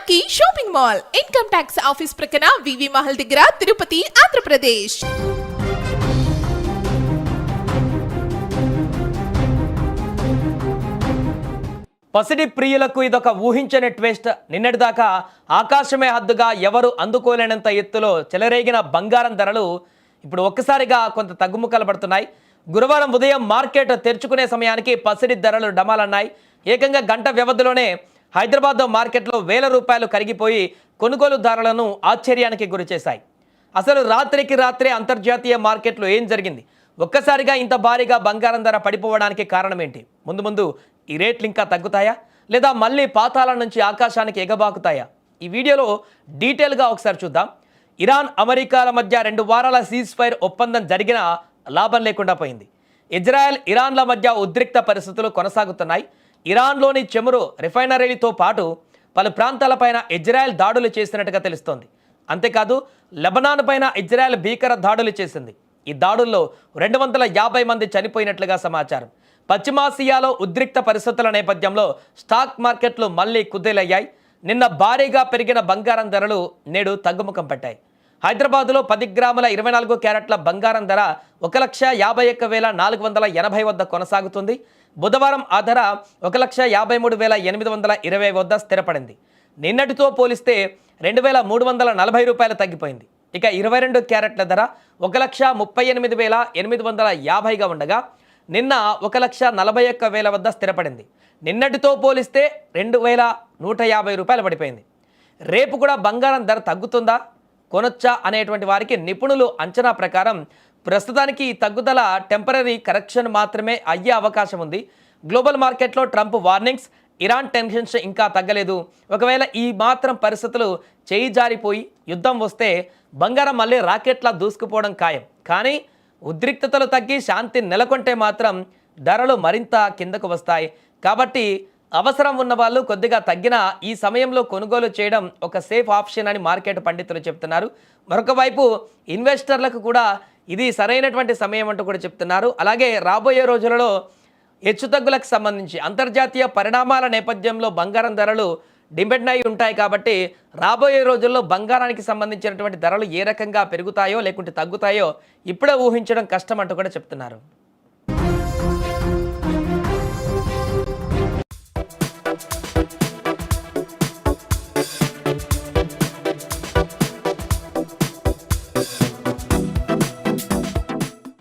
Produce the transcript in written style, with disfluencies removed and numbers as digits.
Lucky shopping mall income tax office ప్రక్కన వివి మహల్ దగ్గర తిరుపతి ఆంధ్రప్రదేశ్. పసిడి ప్రియులకు ఇదొక ఊహించని ట్విస్ట్. నిన్నటిదాకా ఆకాశమే హద్దుగా ఎవరు అందుకోలేనంత ఎత్తులో చెలరేగిన బంగారం ధరలు ఇప్పుడు ఒక్కసారిగా కొంత తగ్గుముఖాలు పడుతున్నాయి. గురువారం ఉదయం మార్కెట్ తెరుచుకునే సమయానికి పసిడి ధరలు డమాలన్నాయి. ఏకంగా గంట వ్యవధిలోనే హైదరాబాద్ మార్కెట్లో వేల రూపాయలు కరిగిపోయి కొనుగోలుదారులను ఆశ్చర్యానికి గురిచేశాయి. అసలు రాత్రికి రాత్రే అంతర్జాతీయ మార్కెట్లో ఏం జరిగింది? ఒక్కసారిగా ఇంత భారీగా బంగారం ధర పడిపోవడానికి కారణం ఏంటి? ముందు ఈ రేట్లు ఇంకా తగ్గుతాయా లేదా మళ్ళీ పాతాళ నుంచి ఆకాశానికి ఎగబాకుతాయా? ఈ వీడియోలో డీటెయిల్గా ఒకసారి చూద్దాం. ఇరాన్ అమెరికాల మధ్య 2 వారాల సీజ్ ఫైర్ ఒప్పందం జరిగినా లాభం లేకుండా పోయింది. ఇజ్రాయెల్ ఇరాన్ల మధ్య ఉద్రిక్త పరిస్థితులు కొనసాగుతున్నాయి. ఇరాన్లోని చమురు రిఫైనరీలతో పాటు పలు ప్రాంతాలపైన ఇజ్రాయెల్ దాడులు చేసినట్టుగా తెలుస్తోంది. అంతేకాదు లెబనాన్ పైన ఇజ్రాయెల్ భీకర దాడులు చేసింది. ఈ దాడుల్లో 250 మంది చనిపోయినట్లుగా సమాచారం. పశ్చిమాసియాలో ఉద్రిక్త పరిస్థితుల నేపథ్యంలో స్టాక్ మార్కెట్లు మళ్లీ కుదేలయ్యాయి. నిన్న భారీగా పెరిగిన బంగారం ధరలు నేడు తగ్గుముఖం పట్టాయి. హైదరాబాద్లో 10 గ్రాముల 24 క్యారెట్ల బంగారం ధర 1,51,480 వద్ద కొనసాగుతుంది. బుధవారం ఆ ధర 1,53,820 వద్ద స్థిరపడింది. నిన్నటితో పోలిస్తే 2,340 రూపాయలు తగ్గిపోయింది. ఇక 22 క్యారెట్ల ధర 1,38,850గా ఉండగా నిన్న 1,41,000 వద్ద స్థిరపడింది. నిన్నటితో పోలిస్తే 2,150 రూపాయలు పడిపోయింది. రేపు కూడా బంగారం ధర తగ్గుతుందా, కొనొచ్చా అనేటువంటి వారికి నిపుణులు అంచనా ప్రకారం ప్రస్తుతానికి ఈ తగ్గుదల టెంపరరీ కరెక్షన్ మాత్రమే అయ్యే అవకాశం ఉంది. గ్లోబల్ మార్కెట్లో ట్రంప్ వార్నింగ్స్, ఇరాన్ టెన్షన్స్ ఇంకా తగ్గలేదు. ఒకవేళ ఈ మాత్రం పరిస్థితులు చేయి జారిపోయి యుద్ధం వస్తే బంగారం మళ్ళీ రాకెట్లా దూసుకుపోవడం ఖాయం. కానీ ఉద్రిక్తతలు తగ్గి శాంతి నెలకొంటే మాత్రం ధరలు మరింత కిందకు వస్తాయి. కాబట్టి అవసరం ఉన్న వాళ్ళు కొద్దిగా తగ్గిన ఈ సమయంలో కొనుగోలు చేయడం ఒక సేఫ్ ఆప్షన్ అని మార్కెట్ పండితులు చెప్తున్నారు. మరొక వైపు ఇన్వెస్టర్లకు కూడా ఇది సరైనటువంటి సమయం అంటూ కూడా చెప్తున్నారు. అలాగే రాబోయే రోజులలో హెచ్చుతగ్గులకు సంబంధించి అంతర్జాతీయ పరిణామాల నేపథ్యంలో బంగారం ధరలు డిపెండ్ అయి ఉంటాయి. కాబట్టి రాబోయే రోజుల్లో బంగారానికి సంబంధించినటువంటి ధరలు ఏ రకంగా పెరుగుతాయో లేకుంటే తగ్గుతాయో ఇప్పుడే ఊహించడం కష్టం అంటూ కూడా చెప్తున్నారు.